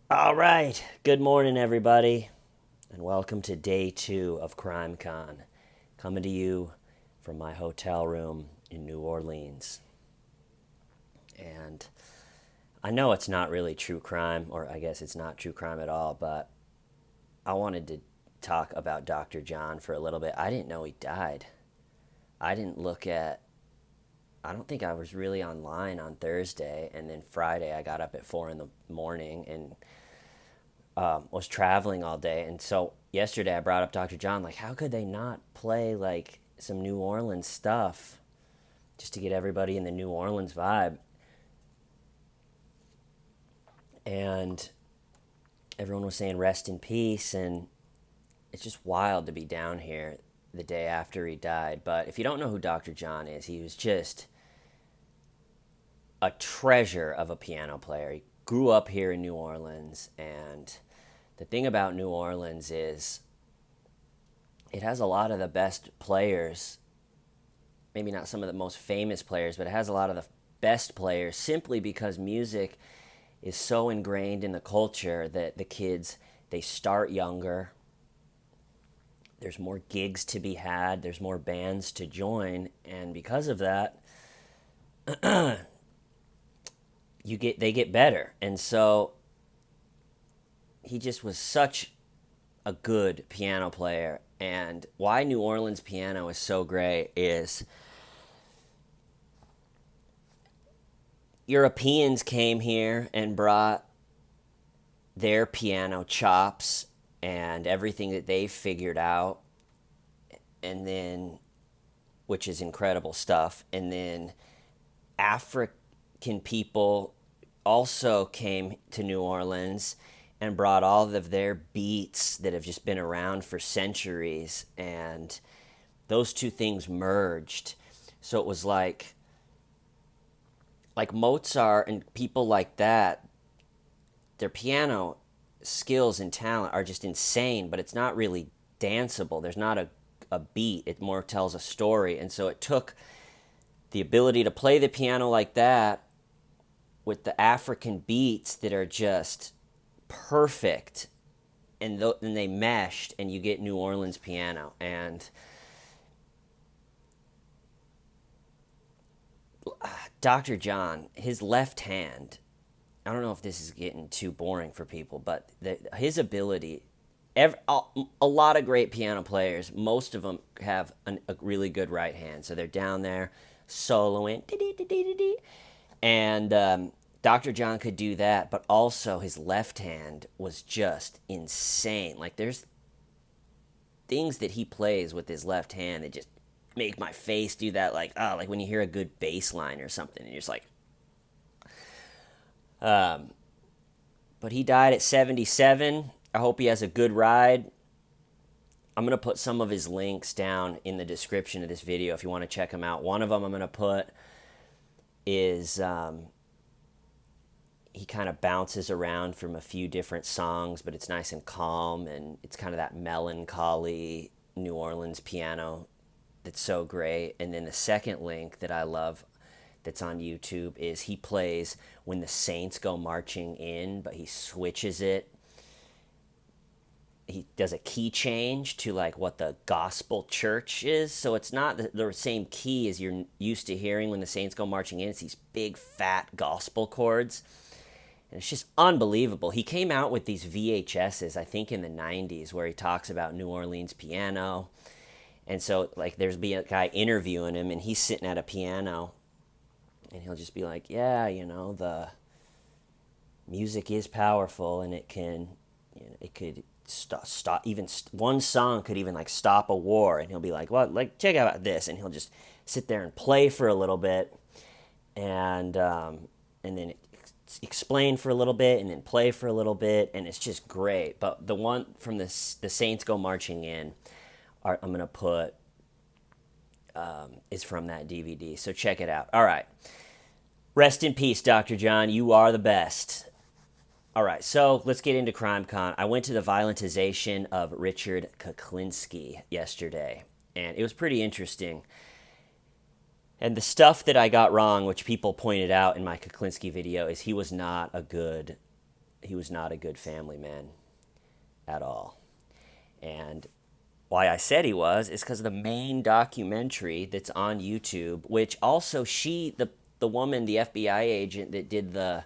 All right. Good morning, everybody, and welcome to day 2 of CrimeCon. Coming to you from my hotel room in New Orleans. And I know it's not really true crime, or I guess it's not true crime at all, but I wanted to talk about Dr. John for a little bit. I didn't know he died. I didn't look at, I don't think I was really online on Thursday, and then Friday I got up at 4 in the morning and was traveling all day. And so yesterday I brought up Dr. John, like, how could they not play like some New Orleans stuff just to get everybody in the New Orleans vibe? And everyone was saying rest in peace. And it's just wild to be down here the day after he died. But if you don't know who Dr. John is, he was just a treasure of a piano player. He grew up here in New Orleans, and the thing about New Orleans is it has a lot of the best players, maybe not some of the most famous players, but it has a lot of the best players simply because music is so ingrained in the culture that the kids, they start younger. There's more gigs to be had, there's more bands to join, and because of that, they get better. And so he just was such a good piano player. And why New Orleans piano is so great is Europeans came here and brought their piano chops and everything that they figured out, and then, which is incredible stuff. And then African people also came to New Orleans and brought all of their beats that have just been around for centuries, and those two things merged. So it was like Mozart and people like that, their piano skills and talent are just insane, but it's not really danceable. There's not a beat. It more tells a story. And so it took the ability to play the piano like that with the African beats that are just perfect, and then they meshed, and you get New Orleans piano. And Dr. John, his left hand, I don't know if this is getting too boring for people, but his ability, a lot of great piano players, most of them have a really good right hand. So they're down there soloing, and Dr. John could do that, but also his left hand was just insane. Like, there's things that he plays with his left hand that just make my face do that, like, oh, like when you hear a good bass line or something, and you're just like, but he died at 77. I hope he has a good ride. I'm going to put some of his links down in the description of this video if you want to check them out. One of them I'm going to put is he kind of bounces around from a few different songs, but it's nice and calm, and it's kind of that melancholy New Orleans piano that's so great. And then the second link that I love that's on YouTube is he plays When the Saints Go Marching In, but he switches it. He does a key change to like what the gospel church is. So it's not the same key as you're used to hearing when the Saints Go Marching In. It's these big, fat gospel chords. And it's just unbelievable. He came out with these VHSs, I think in the 90s, where he talks about New Orleans piano. And so, like, there's be a guy interviewing him, and he's sitting at a piano, and he'll just be like, yeah, the music is powerful, and it can, it could stop even one song could even like stop a war. And he'll be like, well, like, check out this, and he'll just sit there and play for a little bit, and then explain for a little bit, and then play for a little bit, and it's just great. But the one from the Saints Go Marching In, I'm gonna put is from that DVD, so check it out. All right, rest in peace, Dr. John. You are the best. All right, so let's get into CrimeCon. I went to the violentization of Richard Kuklinski yesterday, and it was pretty interesting. And the stuff that I got wrong, which people pointed out in my Kuklinski video, is he was not a good he was not a good family man at all. And why I said he was is because the main documentary that's on YouTube, which also the woman, the FBI agent that did the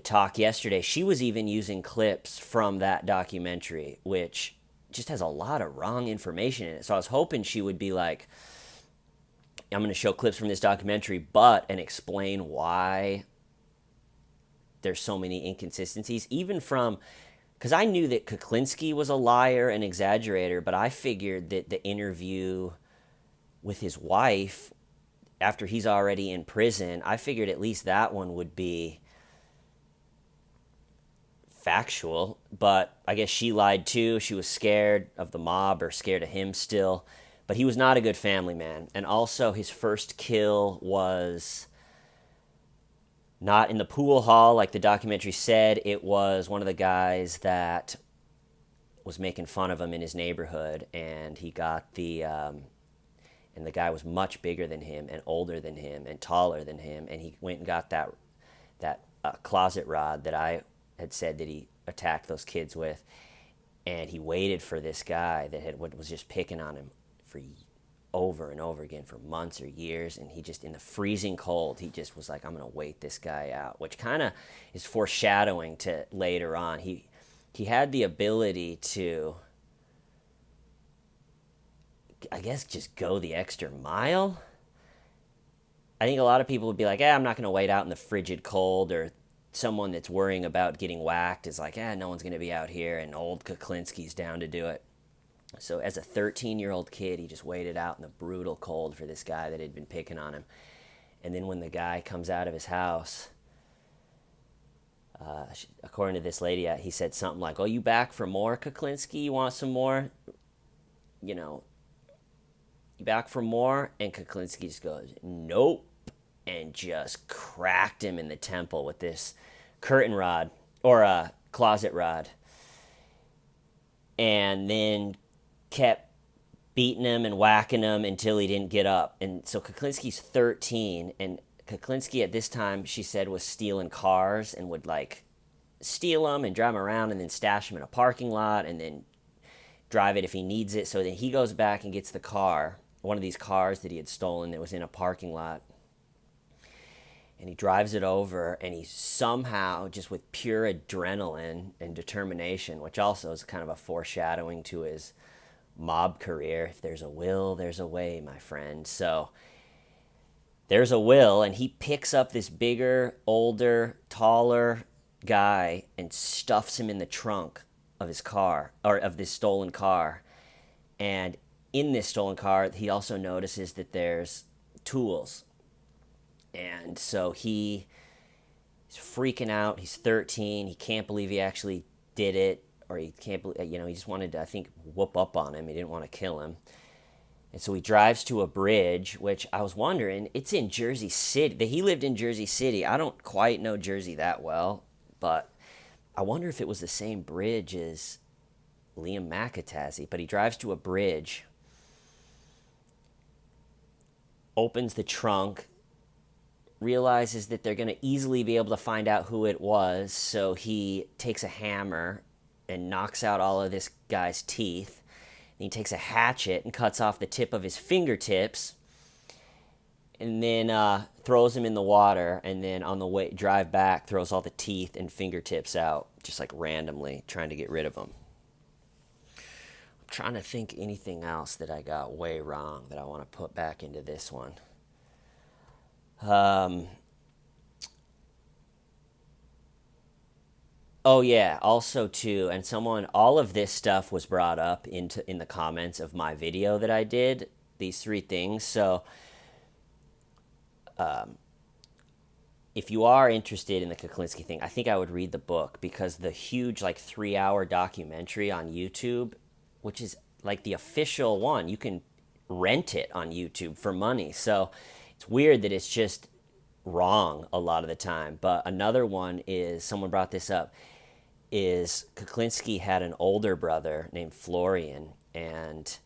talk yesterday, she was even using clips from that documentary, which just has a lot of wrong information in it. So I was hoping she would be like, I'm going to show clips from this documentary, and explain why there's so many inconsistencies, even from, because I knew that Kuklinski was a liar and exaggerator, but I figured that the interview with his wife after he's already in prison, I figured at least that one would be factual, but I guess she lied too. She was scared of the mob, or scared of him still, but he was not a good family man. And also his first kill was not in the pool hall like the documentary said. It was one of the guys that was making fun of him in his neighborhood, and he got and the guy was much bigger than him and older than him and taller than him, and he went and got that closet rod that I had said that he attacked those kids with, and he waited for this guy that was just picking on him for over and over again for months or years, and he just, in the freezing cold, he just was like, I'm going to wait this guy out, which kind of is foreshadowing to later on. He had the ability to, I guess, just go the extra mile. I think a lot of people would be like, I'm not going to wait out in the frigid cold, or someone that's worrying about getting whacked is like, no one's going to be out here, and old Kuklinski's down to do it. So as a 13-year-old kid, he just waited out in the brutal cold for this guy that had been picking on him. And then when the guy comes out of his house, according to this lady, he said something like, you back for more, Kuklinski? You want some more? You back for more? And Kuklinski just goes, nope, and just cracked him in the temple with this curtain rod, or a closet rod, and then kept beating him and whacking him until he didn't get up. And so Kuklinski's 13, and Kuklinski at this time, she said, was stealing cars, and would like steal them and drive them around and then stash them in a parking lot and then drive it if he needs it. So then he goes back and gets the car, one of these cars that he had stolen that was in a parking lot, and he drives it over, and he somehow, just with pure adrenaline and determination, which also is kind of a foreshadowing to his mob career. If there's a will, there's a way, my friend. So there's a will, and he picks up this bigger, older, taller guy and stuffs him in the trunk of his car, or of this stolen car. And in this stolen car, he also notices that there's tools. And so he's freaking out. He's 13. He can't believe he actually did it, or he can't believe, he just wanted to, I think, whoop up on him. He didn't want to kill him. And so he drives to a bridge, which I was wondering, it's in Jersey City. He lived in Jersey City. I don't quite know Jersey that well, but I wonder if it was the same bridge as Liam McAtasey. But he drives to a bridge, opens the trunk, realizes that they're going to easily be able to find out who it was, so he takes a hammer and knocks out all of this guy's teeth. And he takes a hatchet and cuts off the tip of his fingertips, and then throws him in the water, and then on the way drive back throws all the teeth and fingertips out, just like randomly, trying to get rid of them. I'm trying to think anything else that I got way wrong that I want to put back into this one. Oh yeah, also too, and all of this stuff was brought up in the comments of my video that I did, these 3 things. So if you are interested in the Kuklinski thing, I think I would read the book, because the huge 3-hour documentary on YouTube, which is like the official one, you can rent it on YouTube for money. So it's weird that it's just wrong a lot of the time. But another one is, someone brought this up, is Kuklinski had an older brother named Florian, and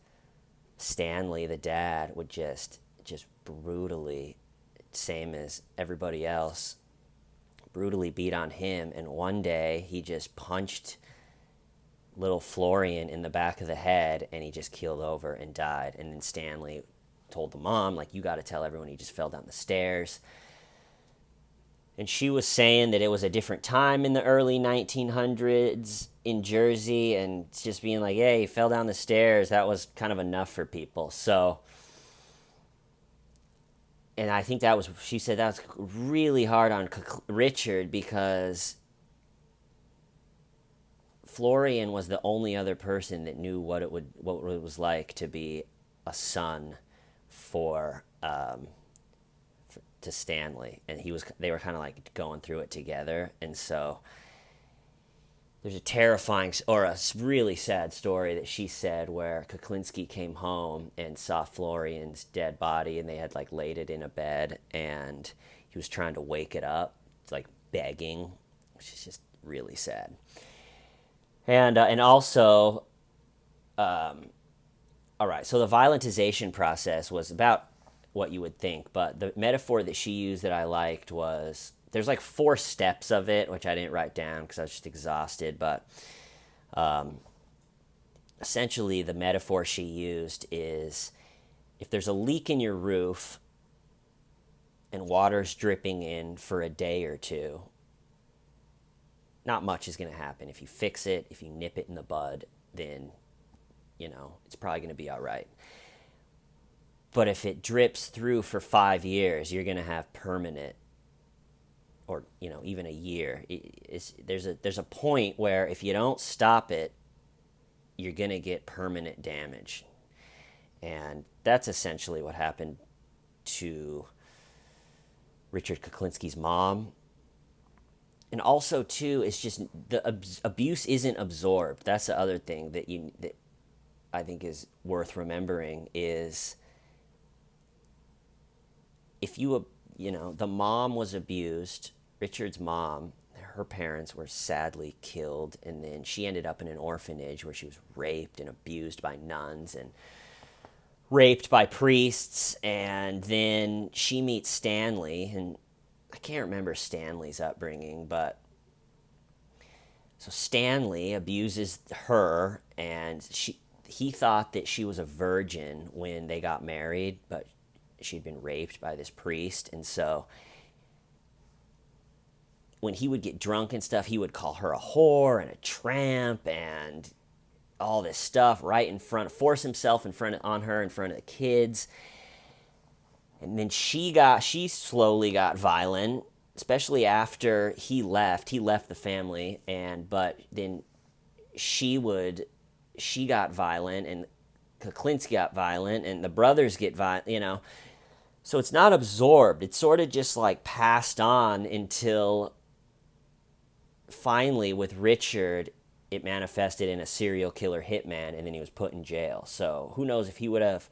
Stanley, the dad, would just brutally, same as everybody else, brutally beat on him, and one day he just punched little Florian in the back of the head, and he just keeled over and died. And then Stanley told the mom, like, you got to tell everyone he just fell down the stairs. And she was saying that it was a different time in the early 1900s in Jersey, and just being like, hey, he fell down the stairs. That was kind of enough for people. So, and I think she said that was really hard on Richard, because Florian was the only other person that knew what it was like to be a son to Stanley, and they were kind of like going through it together. And so there's a terrifying, or a really sad story that she said, where Kuklinski came home and saw Florian's dead body, and they had like laid it in a bed, and he was trying to wake it up, like begging, which is just really sad. And also, all right, so the violentization process was about what you would think, but the metaphor that she used that I liked was, there's like 4 steps of it, which I didn't write down because I was just exhausted, but essentially the metaphor she used is, if there's a leak in your roof and water's dripping in for a day or two, not much is going to happen. If you fix it, if you nip it in the bud, then, it's probably going to be all right. But if it drips through for 5 years, you're going to have permanent, or, even a year. There's a point where if you don't stop it, you're going to get permanent damage. And that's essentially what happened to Richard Kuklinski's mom. And also, too, it's just the abuse isn't absorbed. That's the other thing that I think is worth remembering, is if the mom was abused, Richard's mom, her parents were sadly killed, and then she ended up in an orphanage where she was raped and abused by nuns and raped by priests, and then she meets Stanley, and I can't remember Stanley's upbringing, but so Stanley abuses her, and he thought that she was a virgin when they got married, but she'd been raped by this priest. And so when he would get drunk and stuff, he would call her a whore and a tramp and all this stuff force himself on her in front of the kids. And then she slowly got violent, especially after he left the family, but then she got violent, and Kuklinski got violent, and the brothers get violent, So it's not absorbed. It's sort of just like passed on until finally with Richard, it manifested in a serial killer hitman, and then he was put in jail. So who knows if he would have,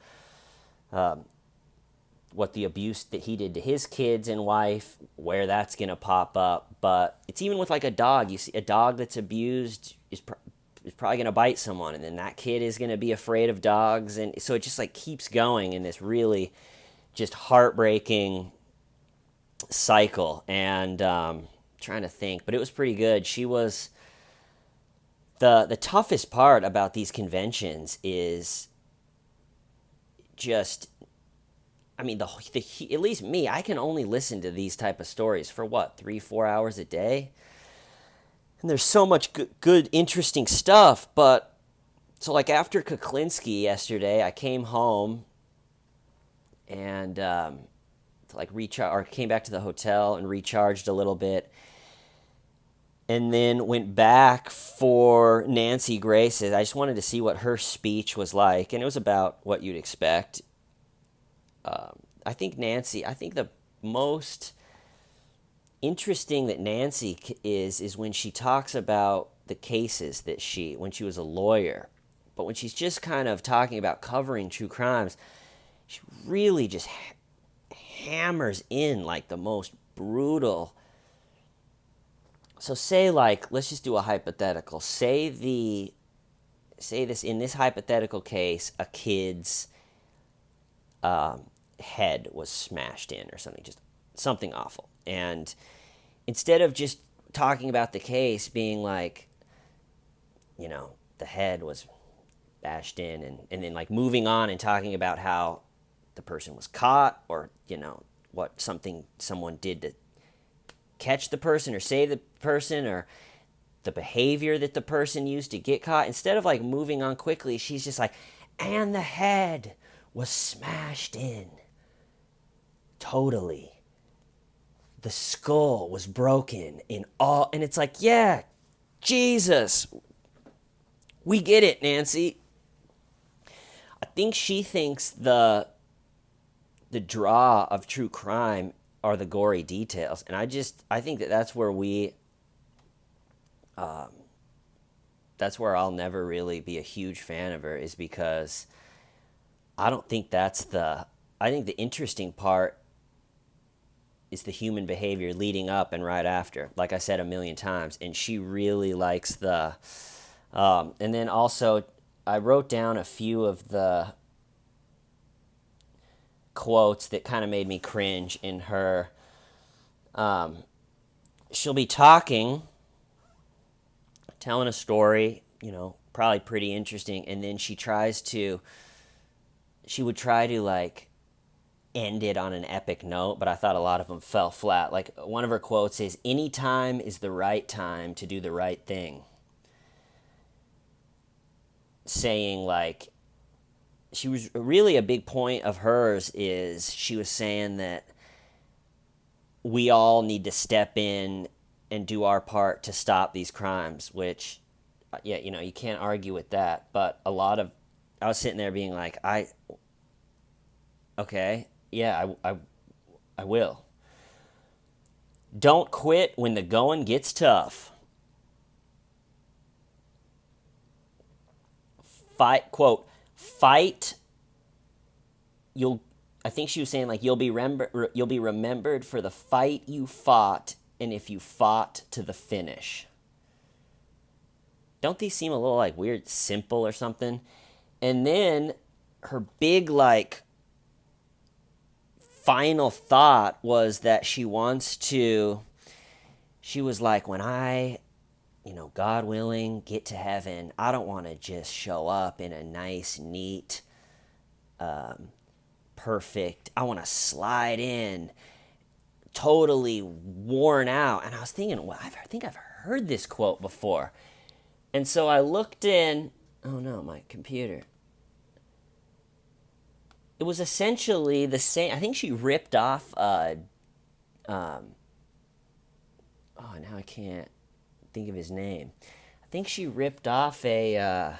what the abuse that he did to his kids and wife, where that's going to pop up. But it's even with like a dog. You see a dog that's abused is probably going to bite someone, and then that kid is going to be afraid of dogs. And so it just like keeps going in this really just heartbreaking cycle. And trying to think, but it was pretty good. She was the toughest part about these conventions is just, I mean, at least me, I can only listen to these type of stories for 3-4 hours a day, and there's so much good interesting stuff. But so like after Kuklinski yesterday, I came home and came back to the hotel and recharged a little bit, and then went back for Nancy Grace's. I just wanted to see what her speech was like, and it was about what you'd expect. I think the most interesting that Nancy is when she talks about the cases that when she was a lawyer, but when she's just kind of talking about covering true crimes, she really just hammers in like the most brutal. So say let's just do a hypothetical. Say this in this hypothetical case, a kid's head was smashed in or something, just something awful. And instead of just talking about the case being like, the head was bashed in, and then like moving on and talking about how the person was caught, or what someone did to catch the person or save the person, or the behavior that the person used to get caught. Instead of like moving on quickly, she's just like, and the head was smashed in totally, the skull was broken in all. And it's like, yeah, Jesus, we get it, Nancy. I think she thinks the draw of true crime are the gory details, and I think that's where that's where I'll never really be a huge fan of her, is because I don't think I think the interesting part is the human behavior leading up and right after, like I said a million times, and she really likes and then also I wrote down a few of the quotes that kind of made me cringe in her. She'll be talking, telling a story, probably pretty interesting, and then she would try to like end it on an epic note, but I thought a lot of them fell flat. Like one of her quotes is, "Any time is the right time to do the right thing." Saying like, she was really, a big point of hers is she was saying that we all need to step in and do our part to stop these crimes, which, yeah, you can't argue with that. But I was sitting there being like, okay, yeah, I will. Don't quit when the going gets tough. Fight. I think she was saying like, you'll be remembered for the fight you fought, and if you fought to the finish. Don't these seem a little like weird, simple or something? And then her big like final thought was that she was like, when I, God willing, get to heaven, I don't want to just show up in a nice, neat, perfect, I want to slide in totally worn out. And I was thinking, well, I think I've heard this quote before. And so I looked in, oh no, my computer. It was essentially the same. I think she ripped off now I can't think of his name. I think she ripped off the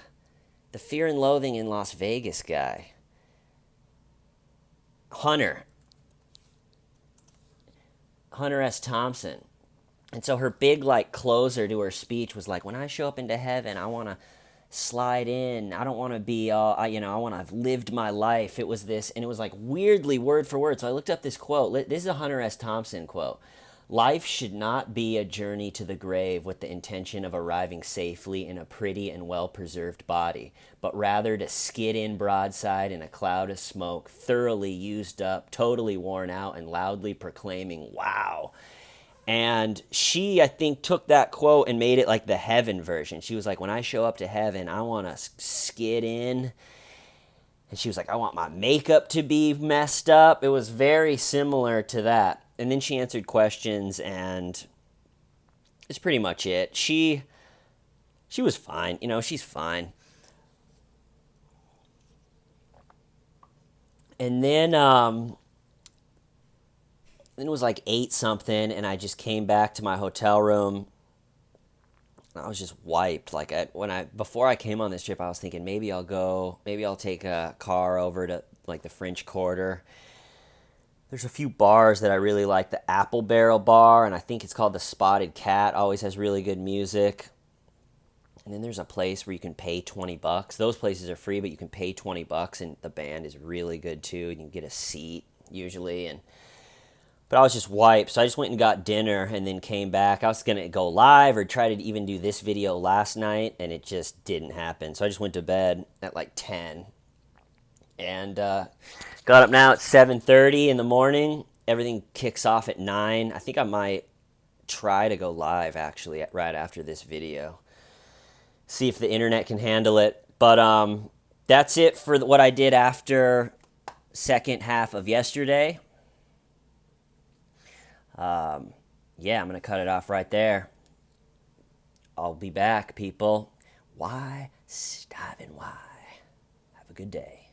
Fear and Loathing in Las Vegas guy. Hunter S. Thompson. And so her big like closer to her speech was like, when I show up into heaven, I want to slide in. I don't want to be I want to have lived my life. It was this, and it was like weirdly word for word. So I looked up this quote. This is a Hunter S. Thompson quote. Life should not be a journey to the grave with the intention of arriving safely in a pretty and well-preserved body, but rather to skid in broadside in a cloud of smoke, thoroughly used up, totally worn out, and loudly proclaiming, wow. And she, I think, took that quote and made it like the heaven version. She was like, when I show up to heaven, I want to skid in. And she was like, I want my makeup to be messed up. It was very similar to that. And then she answered questions, and it's pretty much it. She was fine. She's fine. And then it was like 8 something, and I just came back to my hotel room. I was just wiped. Like before I came on this trip, I was thinking maybe I'll take a car over to like the French Quarter. There's a few bars that I really like. The Apple Barrel Bar, and I think it's called the Spotted Cat, always has really good music. And then there's a place where you can pay $20. Those places are free, but you can pay $20, and the band is really good too. You can get a seat usually, but I was just wiped, so I just went and got dinner and then came back. I was going to go live or try to even do this video last night, and it just didn't happen. So I just went to bed at like 10. And got up now at 7:30 in the morning. Everything kicks off at 9. I think I might try to go live actually right after this video. See if the internet can handle it. But that's it for what I did after second half of yesterday. Yeah, I'm going to cut it off right there. I'll be back, people. Why? Steven, why? Have a good day.